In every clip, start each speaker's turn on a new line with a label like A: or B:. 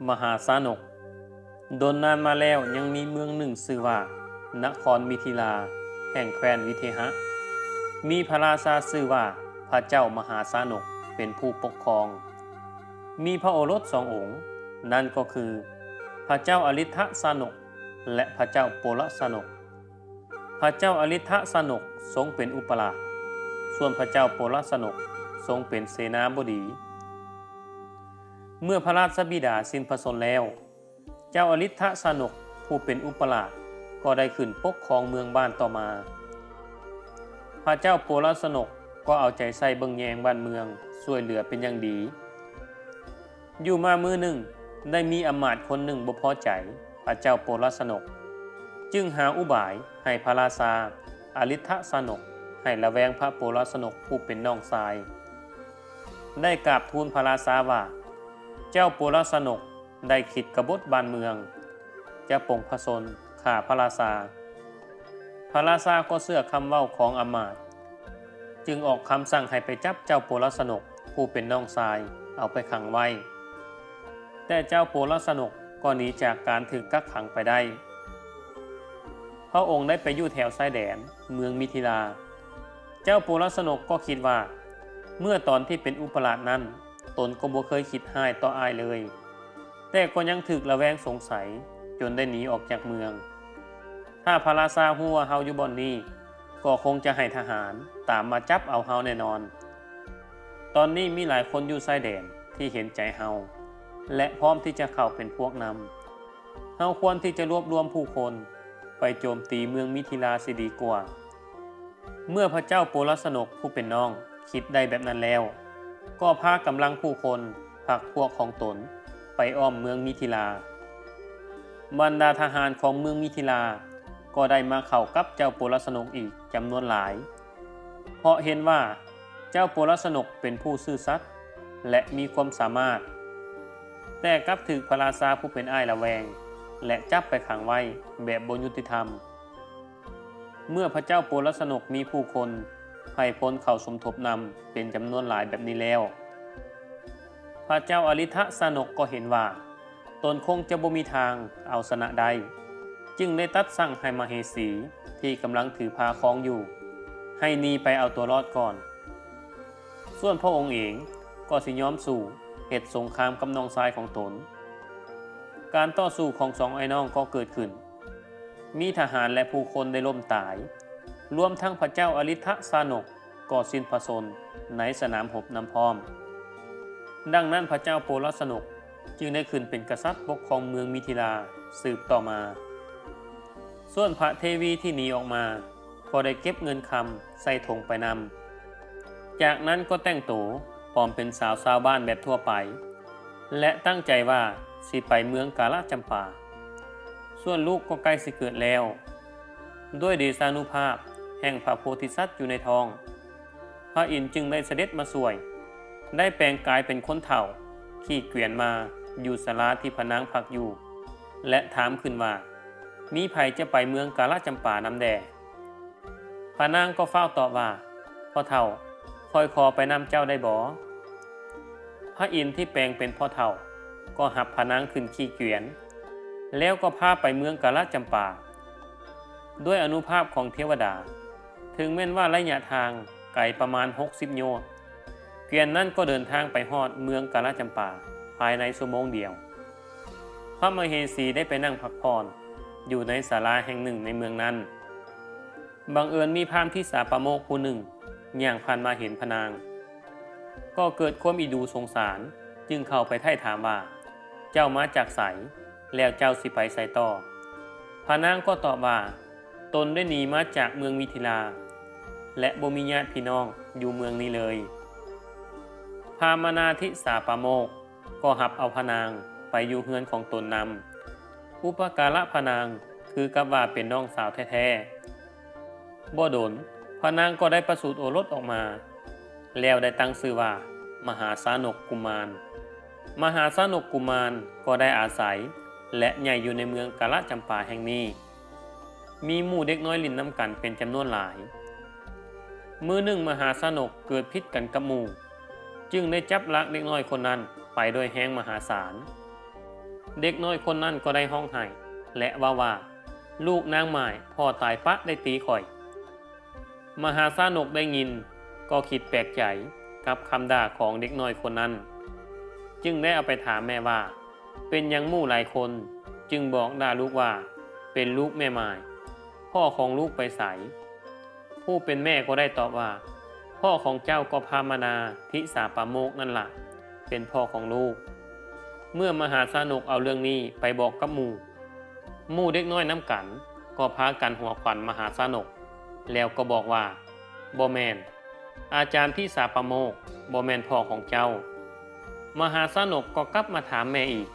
A: มหาสานกโดนนานมาแล้วยังมีเมืองหนึ่งชื่อว่านครมิถิลาแห่งแคว้นวิเทหะมีพระราชาชื่อว่าพระเจ้ามหาสานกเป็นผู้ปกครองมีพระโอรส2 องค์นั่นก็คือพระเจ้าอลิทธสานกและพระเจ้าโปลสานกพระเจ้าอลิทธสานกทรงเป็นอุปราชส่วนพระเจ้าโปลสานกทรงเป็นเสนาบดีเมื่อพระราชบิดาสิ้นพระชนม์แล้วเจ้าอลิทธสานกผู้เป็นอุปราชก็ได้ขึ้นปกครองเมืองบ้านต่อมาพระเจ้าโปลสานกก็เอาใจใส่เบิ่งแยงบ้านเมืองช่วยเหลือเป็นอย่างดีอยู่มามื้อหนึ่งได้มีอำมาตย์คนหนึ่งบ่พอใจพระเจ้าโปลสานกจึงหาอุบายให้พระราชาอลิทธสานกให้ระแวงพระโปลสานกผู้เป็นน้องชายได้กราบทูลพระราชาว่าเจ้าโปลสานกได้คิดกบฏบ้านเมืองจะปลงพระชนม์ฆ่าพระราชาพระราชาก็เชื่อคำเว้าของอำมาตย์จึงออกคำสั่งให้ไปจับเจ้าโปลสานกผู้เป็นน้องชายเอาไปขังไว้แต่เจ้าโปลสานกก็หนีจากการถูกกักขังไปได้พระองค์ได้ไปอยู่แถวชายแดนเมืองมิถิลาเจ้าโปลสานกก็คิดว่าเมื่อตอนที่เป็นอุปราชนั้นตนก็บ่เคยคิดร้ายต่ออ้ายเลยแต่ก็ยังถูกระแวงสงสัยจนได้หนีออกจากเมืองถ้าพระราชาฮู้ว่าเฮาอยู่บ่อนนี้ก็คงจะให้ทหารตามมาจับเอาเฮาแน่นอนตอนนี้มีหลายคนอยู่ชายแดนที่เห็นใจเฮาและพร้อมที่จะเข้าเป็นพวกนำเฮาควรที่จะรวบรวมผู้คนไปโจมตีเมืองมิถิลาสิดีกว่าเมื่อพระเจ้าโปลสานกผู้เป็นน้องคิดได้แบบนั้นแล้วก็พากำลังผู้คนพรรคพวกของตนไปอ้อมเมืองมิถิลาบรรดาทหารของเมืองมิถิลาก็ได้มาเข้ากับเจ้าโปลสานกอีกจำนวนหลายเพราะเห็นว่าเจ้าโปลสานกเป็นผู้ซื่อสัตย์และมีความสามารถแต่กลับถูกพระราชาผู้เป็นอ้ายระแวงและจับไปขังไว้แบบบ่ยุติธรรมเมื่อพระเจ้าโปลสานกมีผู้คนให้พลเข้าสมทบนำเป็นจำนวนหลายแบบนี้แล้วพระเจ้าอลิทธสานกก็เห็นว่าตนคงจะบ่มีทางเอาชนะได้จึงได้ตัดสั่งให้มเหสีที่กำลังถือพาครองอยู่ให้หนีไปเอาตัวรอดก่อนส่วนพระองค์เองก็สิยอมสู่เหตุสงครามกับน้องชายของตนการต่อสู้ของ2 ไอ้น้องก็เกิดขึ้นมีทหารและผู้คนได้ล้มตายรวมทั้งพระเจ้าอลิทธสานกก็สิ้นพระชนม์ในสนามรบนำพร้อมดังนั้นพระเจ้าโปลสานกจึงได้ขึ้นเป็นกษัตริย์ปกครองเมืองมิถิลาสืบต่อมาส่วนพระเทวีที่หนีออกมาก็ได้เก็บเงินคำใส่ถุงไปนำจากนั้นก็แต่งตัวปลอมเป็นสาวชาวบ้านแบบทั่วไปและตั้งใจว่าสิไปเมืองกาลจำปาส่วนลูกก็ใกล้สิเกิดแล้วด้วยเดชานุภาพแห่งพระโพธิสัตว์อยู่ในท้องพระอินทร์จึงได้เสด็จมาช่วยได้แปลงกายเป็นคนเฒ่าขี่เกวียนมาอยู่ศาลาที่พระนางพักอยู่และถามขึ้นว่ามีไผจะไปเมืองกาลจำปานำแด่พระนางก็เฝ้าตอบว่าพ่อเฒ่าคอยขอไปนำเจ้าได้บ่พระอินทร์ที่แปลงเป็นพ่อเฒ่าก็หับพระนางขึ้นขี่เกวียนแล้วก็พาไปเมืองกาลจำปาด้วยอนุภาพของเทวดาถึงแม้นว่าระยะทางไกลประมาณ60 โยชน์เกวียนนั้นก็เดินทางไปฮอดเมืองกาลจำปาภายในชั่วโมงเดียวพระมเหสีได้ไปนั่งพักผ่อนอยู่ในศาลาแห่งหนึ่งในเมืองนั้นบังเอิญมีพราหมณ์ที่สาปโมกข์ผู้หนึ่งย่างผ่านมาเห็นพระนางก็เกิดความอีดูสงสารจึงเข้าไปไถ่ถามว่าเจ้ามาจากไสแล้วเจ้าสิไปไสต่อพระนางก็ตอบว่าตนได้หนีมาจากเมืองมิถิลาและบ่มีญาติพี่น้องอยู่เมืองนี้เลยพามนาธิสาปโมกข์ก็หับเอาพระนางไปอยู่เฮือนของตนนำอุปการะพระนางคือกับว่าเป็นน้องสาวแท้ๆบ่ดลพระนางก็ได้ประสูติโอรสออกมาแล้วได้ตั้งชื่อว่ามหาสานกกุมารมหาสานกกุมารก็ได้อาศัยและใหญ่อยู่ในเมืองกาลจำปาแห่งนี้มีหมู่เด็กน้อยลิ้นน้ำกันเป็นจำนวนหลายมื้อหนึ่งมหาสานกเกิดพิษกันกับหมู่จึงได้จับลักเด็กน้อยคนนั้นไปโดยแห้งมหาศาล เด็กน้อยคนนั้นก็ได้ห้องไห้และว่าลูกนางหมายพ่อตายปะได้ตีข่อยมหาสานกได้ยินก็คิดแปลกใจกับคำด่าของเด็กน้อยคนนั้นจึงได้เอาไปถามแม่ว่าเป็นยังมู่หลายคนจึงบอกด่าลูกว่าเป็นลูกแม่หมายพ่อของลูกไปไสผู้เป็นแม่ก็ได้ตอบว่าพ่อของเจ้าก็พามนาทิสาปาโมกนั่นล่ะเป็นพ่อของลูกเมื่อมหาสานกเอาเรื่องนี้ไปบอกกับหมู่เด็กน้อยน้ำกันก็พากันหัวขวัญมหาสานกแล้วก็บอกว่าบ่แมนอาจารย์ที่สาปาโมกบ่แมนพ่อของเจ้ามหาสานกก็กลับมาถามแม่อีก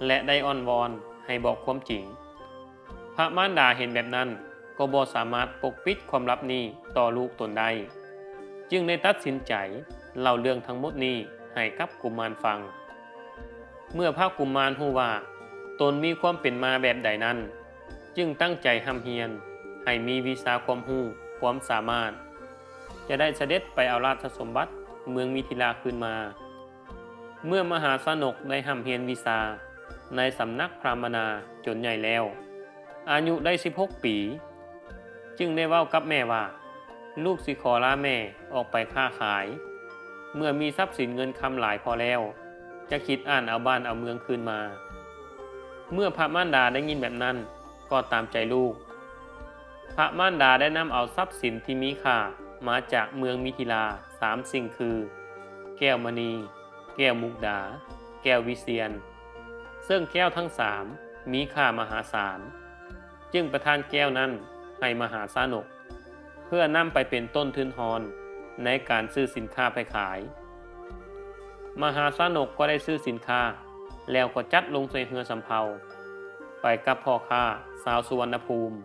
A: และได้อ้อนวอนให้บอกความจริงพระมารดาเห็นแบบนั้นก็บ่สามารถปกปิดความลับนี้ต่อลูกตนได้จึงได้ตัดสินใจเล่าเรื่องทั้งหมดนี้ให้กับกุมารฟังเมื่อพระกุมารรู้ว่าตนมีความเป็นมาแบบใดนั้นจึงตั้งใจหำเฮียนให้มีวิชาความรู้ความสามารถจะได้เสด็จไปเอาราชสมบัติเมืองมิถิลาคืนมาเมื่อมหาสานกได้หำเฮียนวิชาในสำนักพราหมณาจนใหญ่แล้วอายุได้16 ปีจึงได้เว้ากับแม่ว่าลูกสิขอลาแม่ออกไปค้าขายเมื่อมีทรัพย์สินเงินคำหลายพอแล้วจะคิดอ่านเอาบ้านเอาเมืองคืนมาเมื่อพระมารดาได้ยินแบบนั้นก็ตามใจลูกพระมารดาได้นำเอาทรัพย์สินที่มีค่ามาจากเมืองมิถิลา3 สิ่งคือแก้วมณีแก้วมุกดาแก้ววิเชียรซึ่งแก้วทั้ง3มีค่ามหาศาลจึงประทานแก้วนั้นให้มหาสานกเพื่อนำไปเป็นต้นทุนทอนในการซื้อสินค้าไปขายมหาสานกก็ได้ซื้อสินค้าแล้วก็จัดลงใส่เรือสำเภาไปกับพ่อค้าสาวสุวรรณภูมิ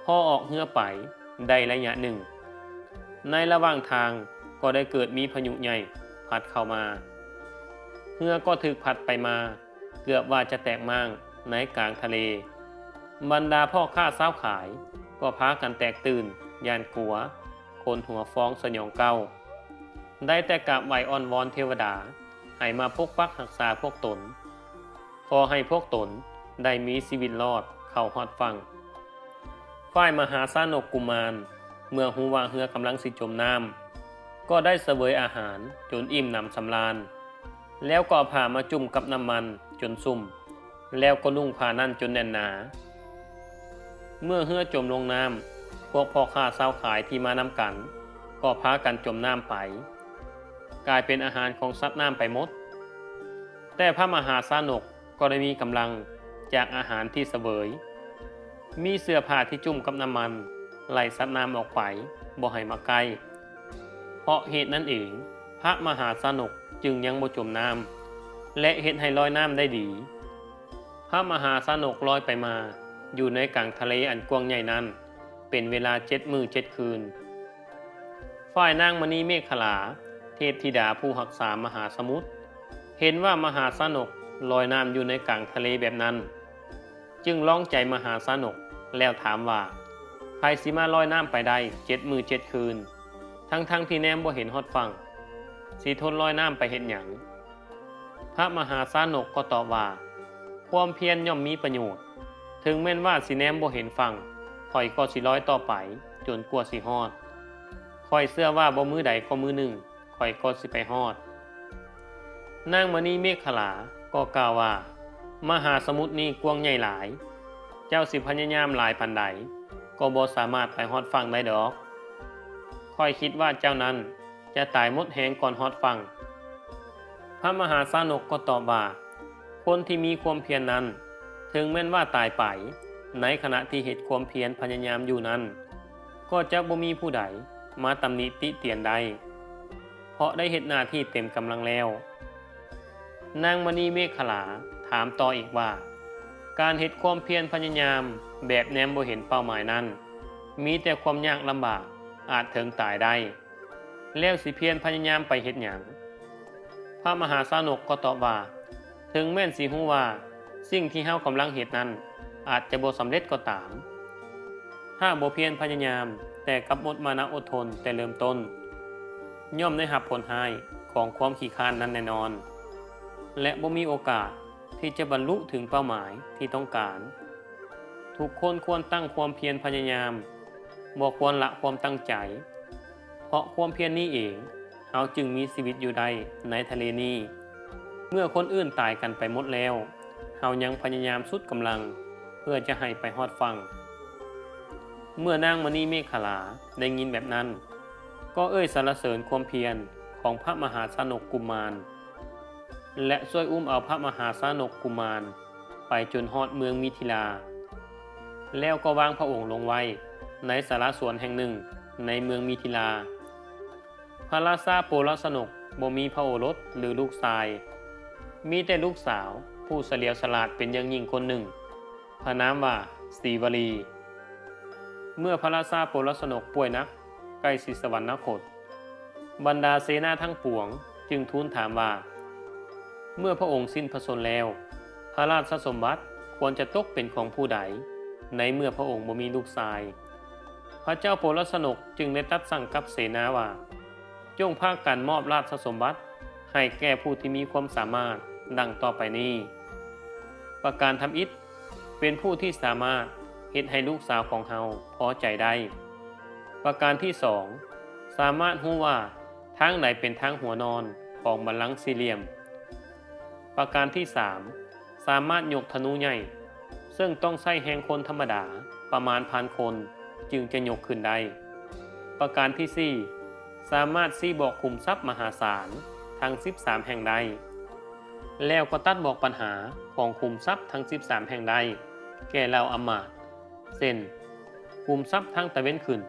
A: พ่อออกเรือไปได้ระยะหนึ่งในระหว่างทางก็ได้เกิดมีพายุใหญ่พัดเข้ามาเรือก็ถูกพัดไปมาเกือบว่าจะแตกม่างในกลางทะเลบรรดาพ่อค้าสาวขายก็พากันแตกตื่นย่านกลัวคนหัวฟ้องสยองเก้าได้แต่กราบไหว้อ้อนวอนเทวดาให้มาปกปักรักษาพวกตนขอให้พวกตนได้มีชีวิตรอดเข้าฮอดฝั่งฝ่ายมหาสานกกุมารเมื่อฮู้ว่าเรือกำลังสิจมน้ำก็ได้เสวยอาหารจนอิ่มหนำสำราญแล้วก็เอาผ้ามาจุ่มกับน้ำมันจนซุ่มแล้วก็นุ่งผ้านั่นจนแน่นหนาเมื่อเรือจมลงน้ำพวกพ่อค้าสาวขายที่มานำกันก็พากันจมน้ำไปกลายเป็นอาหารของสัตว์น้ำไปหมดแต่พระมหาสานกก็ได้มีกำลังจากอาหารที่เสวยมีเสื้อผ้าที่จุ่มกับน้ำมันไล่สัตว์น้ำออกไปบ่ให้มาใกล้เพราะเหตุนั้นเองพระมหาสานกจึงยังบ่จมน้ำและเฮ็ดให้ลอยน้ำได้ดีพระมหาสานกลอยไปมาอยู่ในกลางทะเลอันกว้างใหญ่นั้นเป็นเวลา7 มื้อ 7 คืนฝ่ายนางมณีเมขลาเทพธิดาผู้รักษามหาสมุทรเห็นว่ามหาสานกลอยน้ำอยู่ในกลางทะเลแบบนั้นจึงร้องใจมหาสานกแล้วถามว่าใครสิมาลอยน้ำไปได้7 มื้อ 7 คืนทั้งที่แนมบ่เห็นฮอดฝั่งสิทนลอยน้ำไปเฮ็ดหยังพระมหาสานกก็ตอบว่าความเพียรย่อมมีประโยชน์ถึงแม้นว่าสิแนมบ่เห็นฝั่งข่อยก็สิลอยต่อไปจนกว่าสิฮอดข่อยเชื่อว่าบ่มื้อใดก็มื้อหนึ่งข่อยก็สิไปฮอดนางมณีเมขลาก็กล่าวว่ามหาสมุทรนี้กว้างใหญ่หลายเจ้าสิพยายามหลายปานใดก็บ่สามารถไปฮอดฝั่งได้ดอกข่อยคิดว่าเจ้านั้นจะตายหมดแหงก่อนฮอดฝั่งพระมหาสานกก็ตอบว่าคนที่มีความเพียรนั้นถึงแม้นว่าตายไปในขณะที่เหตุความเพียรพยายามอยู่นั้นก็จะบ่มีผู้ใดมาตำหนิติเตียนได้เพราะได้เฮ็ดหน้าที่เต็มกำลังแล้วนางมณีเมขลาถามต่ออีกว่าการเฮ็ดความเพียรพยายามแบบแนมบ่เห็นเป้าหมายนั้นมีแต่ความยากลำบากอาจถึงตายได้แล้วสิเพียรพยายามไปเฮ็ดหยังพระมหาสานกก็ตอบว่าถึงแม้นสิฮู้ว่าสิ่งที่เฮากำลังเฮ็ดนั้นอาจจะบ่สำเร็จก็ตามถ้าบ่เพียรพยายามแต่กับอดมานะอดทนแต่เริ่มต้นย่อมได้รับผลร้ายของความขี้คร้านนั้นแน่นอนและบ่มีโอกาสที่ ที่จะบรรลุถึงเป้าหมายที่ต้องการ ทุกคนควรตั้งความเพียรพยายามบ่ควรละความตั้งใจ เพราะความเพียรนี้เองเราจึงมีชีวิตอยู่ได้ในทะเลนี้เมื่อคนอื่นตายกันไปหมดแล้วเรายังพยายามสุดกำลังเพื่อจะให้ไปฮอดฝั่งเมื่อนางมณีเมขลาได้ยินแบบนั้นก็สรรเสริญความเพียรของพระมหาชนกกุมารและช่วยอุ้มเอาพระมหาชนกกุมารไปจนฮอดเมืองมิถิลาแล้วก็วางพระองค์ลงไว้ในศาลาสวนแห่งหนึ่งในเมืองมิถิลาพระราชาโปลสนกบ่มีพระโอรสหรือลูกชายมีแต่ลูกสาวผู้เฉลียวฉลาดเป็นอย่างยิ่งคนหนึ่งพระนามว่าสีวลีเมื่อพระราชาโปลสนกป่วยนักใกล้สิสวรรคตบรรดาเสนาทั้งปวงจึงทูลถามว่าเมื่อพระองค์สิ้นพระชนม์แล้วพระราชสมบัติควรจะตกเป็นของผู้ใดในเมื่อพระองค์บ่มีลูกชายพระเจ้าโปลสนกจึงได้ตัดสั่งกับเสนาว่าจงพากันมอบราชสมบัติให้แก่ผู้ที่มีความสามารถดังต่อไปนี้ประการทำอิฐเป็นผู้ที่สามารถเฮ็ดให้ลูกสาวของเฮาพอใจได้ประการที่สองสามารถรู้ว่าทางไหนเป็นทางหัวนอนของบัลลังก์สี่เหลี่ยมประการที่สามสามารถยกธนูใหญ่ซึ่งต้องใช้แรงคนธรรมดาประมาณ1,000 คนจึงจะยกขึ้นได้ประการที่สี่สามารถซี้บอกขุมทรัพย์มหาศาลทั้ง13แห่งใดแล้วก็ตัดบอกปัญหาของขุมทรัพย์ทั้ง13แห่งใดแก่เหล่าอำมาตย์เช่นขุมทรัพย์ทางตะเวนขึ้น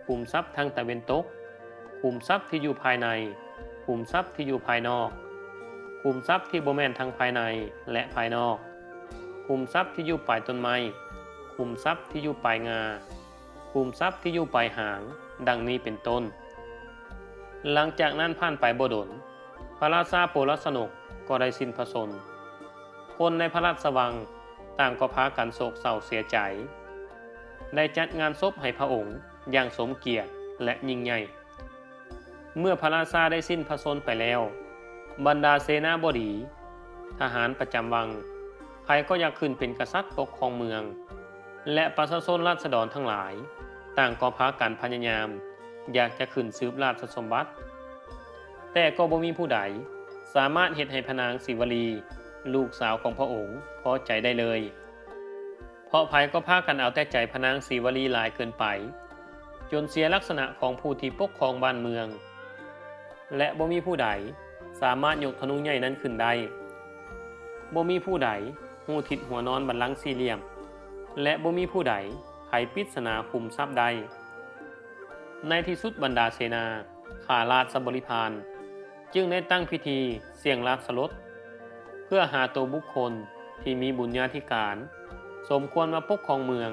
A: ขุมทรัพย์ทางตะเวนตกขุมทรัพย์ที่อยู่ภายในขุมทรัพย์ที่อยู่ภายนอกขุมทรัพย์ที่บ่แม่นทางภายในและภายนอกขุมทรัพย์ที่อยู่ปลายต้นไม้ขุมทรัพย์ที่อยู่ปลายงาขุมทรัพย์ที่อยู่ปลายหางดังนี้เป็นต้นหลังจากนั้นผ่านไปบ่ดลพระราชาโปลสนกก็ได้สิ้นพระชนม์คนในพระราชวังต่างก็พากันโศกเศร้าเสียใจได้จัดงานศพให้พระองค์อย่างสมเกียรติและยิ่งใหญ่เมื่อพระราชาได้สิ้นพระชนม์ไปแล้วบรรดาเสนาบดีทหารประจำวังใครก็อยากขึ้นเป็นกษัตริย์ปกครองเมืองและประชาชนราษฎรทั้งหลายต่างก็พากันพยายามอยากจะขึ้นสืบราชสมบัติแต่ก็บ่มีผู้ใดสามารถเฮ็ดให้พระนางสีวลีลูกสาวของพระองค์พอใจได้เลยเพราะไผก็พากันเอาแต่ใจพระนางสีวลีหลายเกินไปจนเสียลักษณะของผู้ที่ปกครองบ้านเมืองและบ่มีผู้ใดสามารถยกธนูใหญ่นั้นขึ้นได้บ่มีผู้ใดฮู้ทิศหัวนอนบัลลังก์สี่เหลี่ยมและบ่มีผู้ใดไขปริศนาขุมทรัพย์ใดในที่สุดบรรดาเสนาข้าราชบริพารจึงได้ตั้งพิธีเสี่ยงราชสลดเพื่อหาตัวบุคคลที่มีบุญญาธิการสมควรมาปกครองเมือง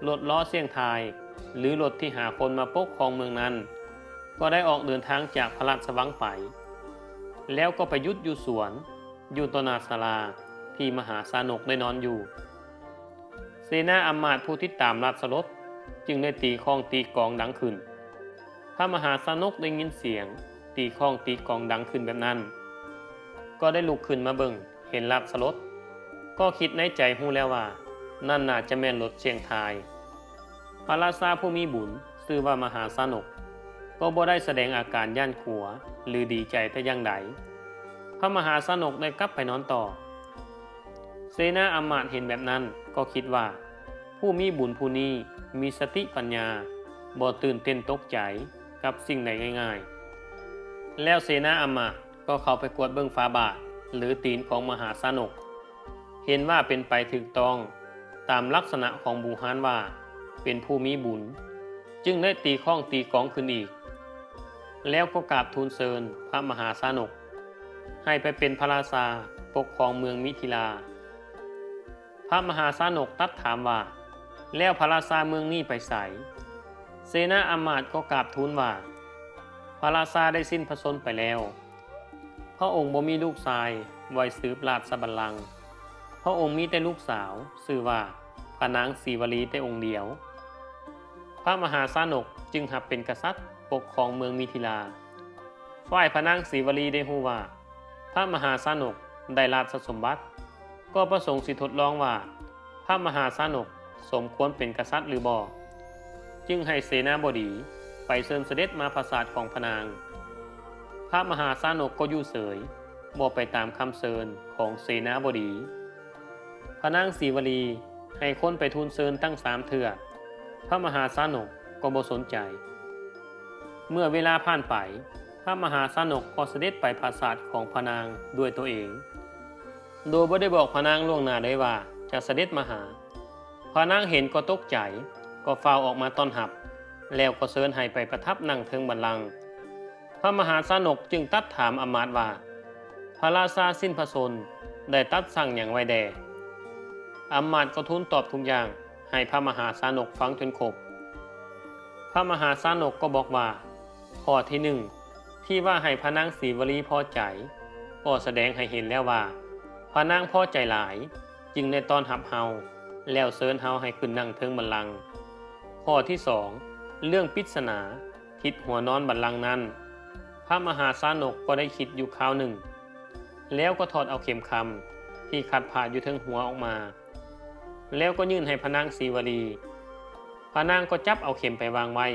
A: รถล้อเสี่ยงทายหรือรถที่หาคนมาปกครองเมืองนั้นก็ได้ออกเดินทางจากพระราชวังไปแล้วก็ไปยุดอยู่สวนอยู่ต่อหน้าศาลาที่มหาชนกได้นอนอยู่เสนาอำมาตย์ผู้ที่ตามราชสลดจึงได้ตีข้องตีกลองดังขึ้นพระมหาชนกได้ยินเสียงตีข้องตีกลองดังขึ้นแบบนั้นก็ได้ลุกขึ้นมาเบิ่งเห็นราชสลดก็คิดในใจฮู้แล้วว่านั่นน่าจะแม่นรถเสียงทายพระราชาผู้มีบุญชื่อว่ามหาชนกก็บ่ได้แสดงอาการย่านขัวหรือดีใจแต่อย่างใดพระมหาชนกได้กลับไปนอนต่อเสนาอำมาตย์เห็นแบบนั้นก็คิดว่าผู้มีบุญผู้นี้มีสติปัญญาบ่ตื่นเต้นตกใจกับสิ่งใดง่ายๆแล้วเสนาอำมาตย์ก็เข้าไปกวดเบิ่งฝาบาทหรือตีนของมหาชนกเห็นว่าเป็นไปถูกต้องตามลักษณะของบูหานว่าเป็นผู้มีบุญจึงได้ตีข้องตีกลองขึ้นอีกแล้วก็กราบทูลเชิญพระมหาชนกให้ไปเป็นพระราชาปกครองเมืองมิถิลาพระมหาชนกตรัสถามว่าแล้วพระราชาเมืองนี้ไปไสเสนาอำมาตย์ก็กราบทูลว่าพระราชาได้สิ้นพระชนม์ไปแล้วพระองค์บ่มีลูกชายไว้สืบราชบัลลังก์พระองค์มีแต่ลูกสาวชื่อว่าพระนางสีวลีแต่องค์เดียวพระมหาชนกจึงหับเป็นกษัตริย์ปกครองเมืองมิถิลาฝ่ายพระนางสีวลีได้ฮู้ว่าพระมหาชนกได้ราชสมบัติ ก็ประสงค์สิทดลองว่าพระมหาชนกสมควรเป็นกษัตริย์หรือบ่จึงให้เสนาบดีไปเชิญเสด็จมาปราสาทของพระนางพระมหาชนกก็อยู่เฉยบ่ไปตามคำเชิญของเสนาบดีพระนางศรีวลีให้คนไปทูลเชิญตั้ง3 เทื่อพระมหาชนกก็บ่สนใจเมื่อเวลาผ่านไปพระมหาชนกก็เสด็จไปปราสาทของพระนางด้วยตัวเองโดยบ่ได้บอกพระนางล่วงหน้าได้ว่าจะเสด็จมาหาพระนางเห็นก็ตกใจก็ฟ้าวออกมาต้อนรับแล้วก็เชิญให้ไปประทับนั่งเทิงบัลลังก์พระมหาชนกจึงตัดถามอำมาตย์ว่าพระราชาสิ้นพระชนม์ได้ตัดสั่งอย่างไว้แด่อำมาตย์ก็ทูลตอบทุกอย่างให้พระมหาชนกฟังจนครบพระมหาชนกก็บอกว่าข้อที่ 1ที่ว่าให้พระนางศรีวลีพอใจก็แสดงให้เห็นแล้วว่าพระนางพอใจหลายจึงได้ต้อนรับเฮาแล้วเชิญเฮาให้ขึ้นนั่งเทิงบัลลังก์ข้อที่ 2เรื่องปริศนาทิศหัวนอนบัลลังก์นั้นพระมหาชนกก็ได้คิดอยู่คราวหนึ่งแล้วก็ถอดเอาเข็มคำที่ขัดผ่าอยู่เทิงหัวออกมาแล้วก็ยื่นให้พระนางศรีวลีพระนางก็จับเอาเข็มไปวางไว้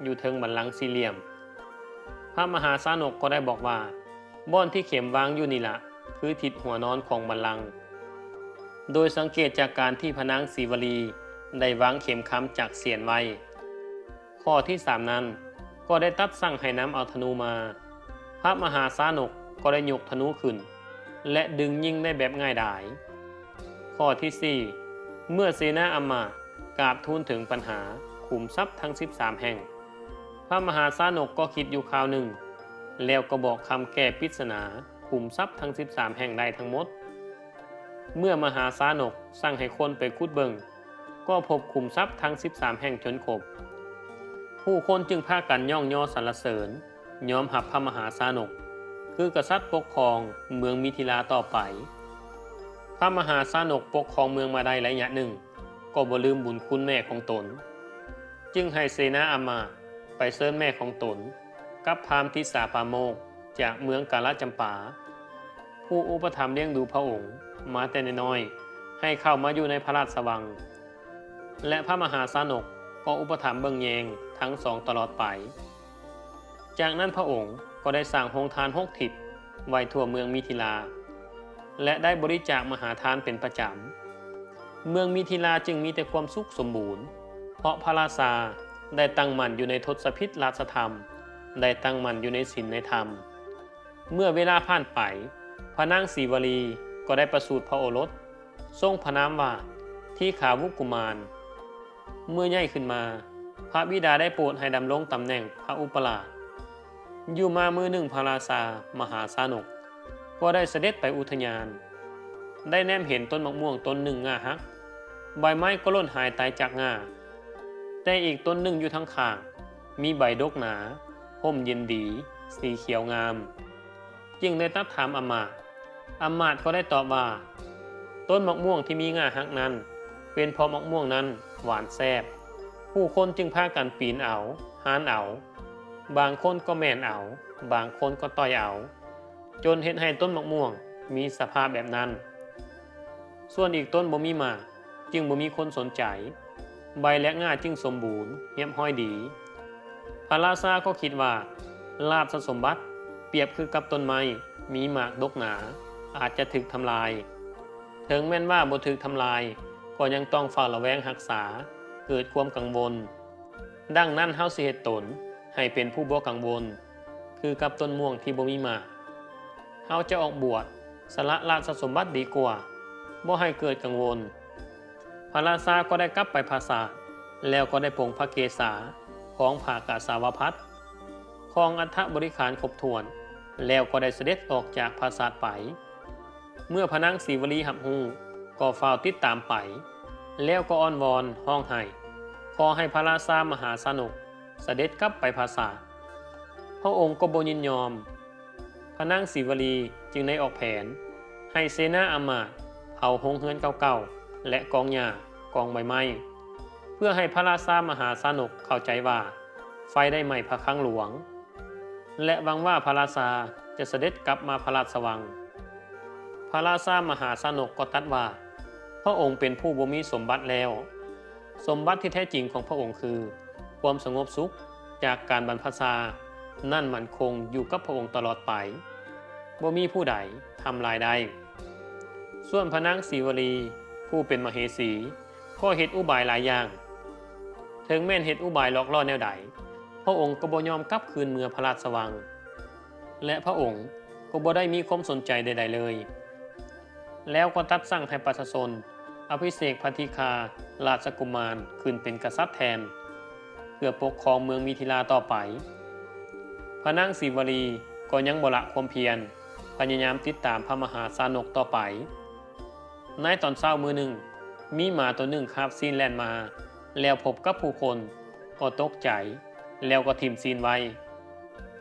A: อยู่เทิงบัลลังก์สี่เหลี่ยมพระมหาชนกก็ได้บอกว่าบ่อนที่เข็มวางอยู่นี่ละคือทิศหัวนอนของบัลลังก์โดยสังเกตจากการที่พระนางศรีวลีได้วางเข็มค้ำจากเสียนไว้ข้อที่ 3นั้นก็ได้ตัดสั่งให้นำเอาธนูมาพระมหาชนกก็ได้ยกธนูขึ้นและดึงยิงได้แบบง่ายดายข้อที่ 4เมื่อเสนาอำมาตย์กราบทูลถึงปัญหาขุมทรัพย์ทั้ง13แห่งพระมหาชนกก็คิดอยู่คราวหนึ่งแล้วก็บอกคำแก้ปริศนาขุมทรัพย์ทั้ง13แห่งได้ทั้งหมดเมื่อมหาชนกสั่งให้คนไปขุดเบิ่งก็พบขุมทรัพย์ทั้ง13แห่งจนครบผู้คนจึงพากันย่องย่อสรรเสริญยอมรับพระมหาชนกคือกษัตริย์ปกครองเมืองมิถิลาต่อไปพระมหาชนกปกครองเมืองมาได้ระยะหนึ่งก็บ่ลืมบุญคุณแม่ของตนจึงให้เสนาอำมาตย์ไปเชิญแม่ของตนกับพราหมณ์ทิสาปาโมกจากเมืองกาลจำปาผู้อุปถัมภ์เลี้ยงดูพระองค์มาแต่น้อยๆให้เข้ามาอยู่ในพระราชวังและพระมหาชนกก็อุปถัมภ์เบิ่งแยงทั้งสองตลอดไปจากนั้นพระองค์ก็ได้สร้างโรงทาน6 ทิศไว้ทั่วเมืองมิถิลาและได้บริจาคมหาทานเป็นประจำเมืองมิถิลาจึงมีแต่ความสุขสมบูรณ์เพราะพระราชาได้ตั้งมั่นอยู่ในทศพิธราชธรรมได้ตั้งมั่นอยู่ในศีลในธรรมเมื่อเวลาผ่านไปพระนางศรีวลีก็ได้ประสูติพระโอรสทรงพระนามว่าที่ขาวุกุมารเมื่อใหญ่ขึ้นมาพระบิดาได้โปรดให้ดำรงตำแหน่งพระอุปราชอยู่มามือหนึ่งพระราชามหาชนกก็ได้เสด็จไปอุทยานได้แนมเห็นต้นมะม่วงต้นหนึ่งง่าหักใบไม้ก็หล่นหายตายจากง่าแต่อีกต้นหนึ่งอยู่ทั้งข้างมีใบดกหนาห่มเย็นดีสีเขียวงามจึงได้ตัดถามอำมาตย์ก็ได้ตอบว่าต้นมะม่วงที่มีง่าหักนั้นเป็นเพราะมะม่วงนั้นหวานแซ่บผู้คนจึงพากันปีนเอาหานเอาบางคนก็แม่นเอาบางคนก็ต่อยเอาจนเห็นให้ต้นมะม่วงมีสภาพแบบนั้นส่วนอีกต้นบ่มีหมากจึงบ่มีคนสนใจใบและง่าจึงสมบูรณ์เรียบห้อยดีพระราชาก็คิดว่าราชสมบัติเปรียบคือกับต้นไม้มีหมากดกหนาอาจจะถูกทำลายถึงแม้นว่าบ่ถูกทำลายก็ยังต้องเฝ้าระแวงรักษาเกิดความกังวลดังนั้นเฮาสิเฮ็ดตนให้เป็นผู้บ่กังวลคือกับต้นม่วงที่บ่มีหมากเฮาจะออกบวชสละราชสมบัติดีกว่าบ่ให้เกิดกังวลพระราชาก็ได้กลับไปปราสาทแล้วก็ได้ปลงพระเกศาของภากาสาวพัสต์ของอัฐบริขารครบถ้วนแล้วก็ได้เสด็จออกจากปราสาทไปเมื่อพระนางศรีวลีรับรู้ก็เฝ้าติดตามไปแล้วก็อ้อนวอนห้องไห้ขอให้พระราชามหาชนกเสด็จกลับไปปราสาทพระองค์ก็บ่ยินยอมพระนางศรีวลีจึงได้ออกแผนให้เสนาอำมาตย์เผาโรงเรือนเก่าๆและกองหญ้ากองใบไม้เพื่อให้พระราชามหาชนกเข้าใจว่าไฟได้ไหม้พระคลังหลวงและหวังว่าพระราชาจะเสด็จกลับมาพระราชวัง พระราชามหาสนกก็ตรัสว่าพระองค์เป็นผู้บ่มีสมบัติแล้วสมบัติที่แท้จริงของพระองค์คือความสงบสุขจากการบรรพชานั่นมั่นคงอยู่กับพระองค์ตลอดไปบ่มีผู้ใดทำลายได้ส่วนพระนางศรีวลีผู้เป็นมเหสีก็เฮ็ดอุบายหลายอย่างถึงแม้นเฮ็ดอุบายหลอกล่อแนวใดพระองค์ก็บ่ยอมกลับคืนเมืองพระราชวังและพระองค์ก็บ่ได้มีความสนใจใดๆเลยแล้วก็ตัดสั่งให้ประชาชนอภิเษกพระธิคาราชกุมารขึ้นเป็นกษัตริย์แทนเพื่อปกครองเมืองมิถิลาต่อไปพระนางศรีวลีก็ยังบ่ละความเพียรพยายามติดตามพระมหาสานกต่อไปในตอนเช้ามื้อหนึ่งมีหมาตัวหนึ่งคาบซีนแล่นมาแล้วพบกับผู้คนก็ตกใจแล้วก็ทิ่มซีนไว้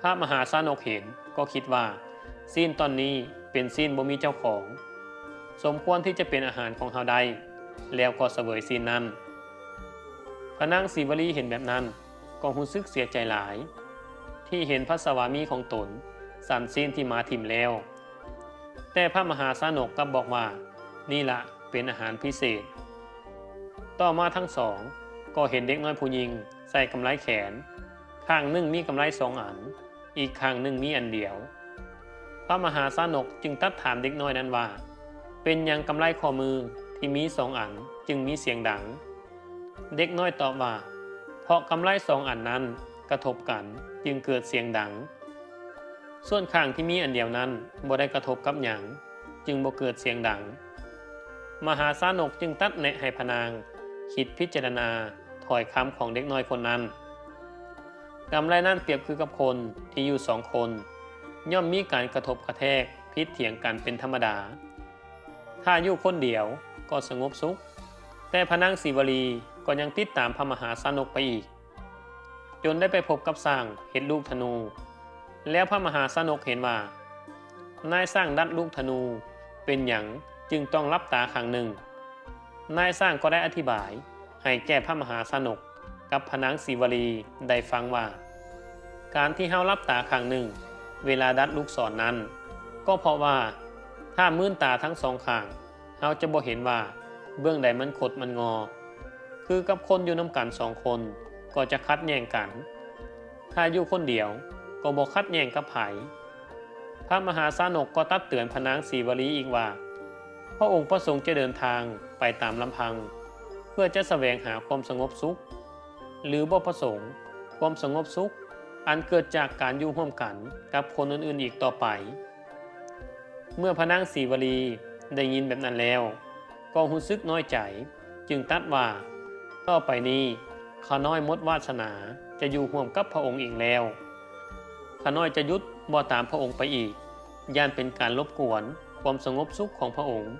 A: พระมหาสานกเห็นก็คิดว่าซีนตอนนี้เป็นซีนบ่มีเจ้าของสมควรที่จะเป็นอาหารของเฮาได้แล้วก็เสวยซีนนั้นพระนางศรีวลีเห็นแบบนั้นก็รู้สึกเสียใจหลายที่เห็นพระสวามีของตนสั่นซีนที่มาทิ่มแล้วแต่พระมหาสานกกลับบอกว่านี่ละเป็นอาหารพิเศษต่อมาทั้งสองก็เห็นเด็กน้อยผู้หญิงใส่กำไลแขนข้างหนึ่งมีกำไล2 อันอีกข้างหนึ่งมีอันเดียวพระมหาสานกจึงตัดถามเด็กน้อยนั้นว่าเป็นยังกำไลข้อมือที่มี2 อันจึงมีเสียงดังเด็กน้อยตอบว่าเพราะกำไล2 อันนั้นกระทบกันจึงเกิดเสียงดังส่วนข้างที่มีอันเดียวนั้นบ่ได้กระทบกับหยังจึงบ่เกิดเสียงดังมหาสานกจึงตัดแนะให้พนางคิดพิจารณาถ้อยคำของเด็กน้อยคนนั้นกำไลนั้นเปรียบคือกับคนที่อยู่2 คนย่อมมีการกระทบกระแทกพิษเถียงกันเป็นธรรมดาถ้าอยู่คนเดียวก็สงบสุขแต่พระนางศรีวลีก็ยังติดตามพระมหาสานกไปอีกจนได้ไปพบกับสร้างเห็ดลูกธนูแล้วพระมหาสานกเห็นว่านายสร้างดัดลูกธนูเป็นหยังจึงต้องลับตาข้างหนึ่งนายสร้างก็ได้อธิบายให้แก่พระมหาสานกกับพระนางศรีวลีได้ฟังว่าการที่เฮาลับตาข้างหนึ่งเวลาดัดลูกศรนั้นก็เพราะว่าถ้ามื้นตาทั้ง2 ข้างเฮาจะบ่เห็นว่าเบื้องใดมันขดมันงอคือกับคนอยู่น้ำกัน2 คนก็จะคัดแย่งกันถ้าอยู่คนเดียวก็บ่คัดแย่งกับไผพระมหาสานกก็ตักเตือนพระนางศรีวลีอีกว่าพระองค์ประสงค์จะเดินทางไปตามลำพังเพื่อจะแสวงหาความสงบสุขหรือบ่ประสงค์ความสงบสุขอันเกิดจากการอยู่ร่วมกันกับคนอื่นๆอีกต่อไปเมื่อพระนางศรีวลีได้ยินแบบนั้นแล้วก็รู้สึกน้อยใจจึงตรัสว่าต่อไปนี้ข้าน้อยหมดวาสนาจะอยู่ร่วมกับพระองค์อีกแล้วข้าน้อยจะยุดบ่ตามพระองค์ไปอีกย่านเป็นการรบกวนความสงบสุขของพระองค์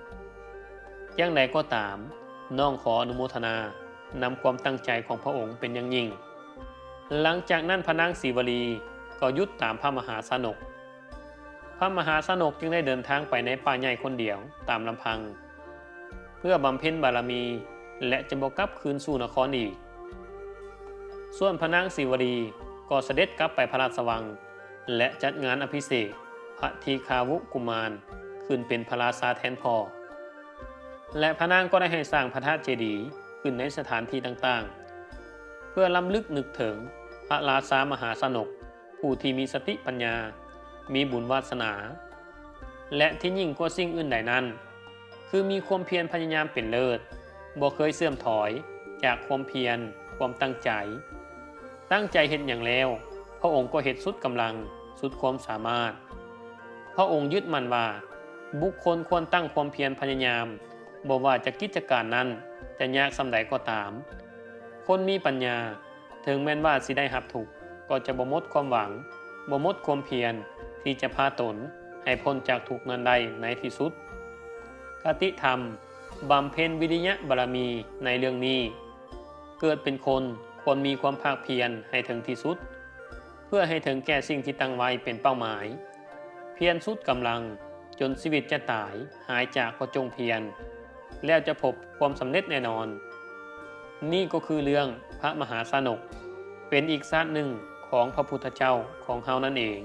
A: อย่างไรก็ตามน้องขออนุโมทนานำความตั้งใจของพระองค์เป็นอย่างยิ่งหลังจากนั้นพระนางศรีวลีก็ยุดตามพระมหาสานกพระมหาสานกจึงได้เดินทางไปในป่าใหญ่คนเดียวตามลำพังเพื่อบำเพ็ญบารมีและจะบ่กลับคืนสู่นครอีกส่วนพระนางศรีวลีก็เสด็จกลับไปพระราชวังและจัดงานอภิเษกพระทีฆาวุกุมารขึ้นเป็นพระราชาแทนพ่อและพระนางก็ได้ให้สร้างพระธาตุเจดีย์ขึ้นในสถานที่ต่างๆเพื่อล้ำลึกนึกถึงพระราชามหาสนกผู้ที่มีสติปัญญามีบุญวาสนาและที่ยิ่งกว่าสิ่งอื่นใดนั้นคือมีความเพียรพยายามเป็นเลิศบ่เคยเสื่อมถอยจากความเพียรความตั้งใจเฮ็ดอย่างแล้วพระองค์ก็เฮ็ดสุดกำลังสุดความสามารถพระองค์ยึดมั่นว่าบุคคลควรตั้งความเพียรพยายามบ่ว่าจะกิจการนั้นจะยากส่ำใดก็ตามคนมีปัญญาถึงแม้นว่าสิได้รับทุกข์ก็จะบ่หมดความหวังบ่หมดความเพียรที่จะพาตนให้พ้นจากทุกข์นั้นได้ในที่สุดคติธรรมบำเพ็ญวิริยะบารมีในเรื่องนี้เกิดเป็นคนควรมีความภาคเพียรให้ถึงที่สุดเพื่อให้ถึงแก่สิ่งที่ตั้งไว้เป็นเป้าหมายเพียรสุดกำลังจนชีวิตจะตายหายจากก็จงเพียรแล้วจะพบความสำเร็จแน่นอนนี่ก็คือเรื่องพระมหาสานกเป็นอีกศาสตร์หนึ่งของพระพุทธเจ้าของเฮานั่นเอง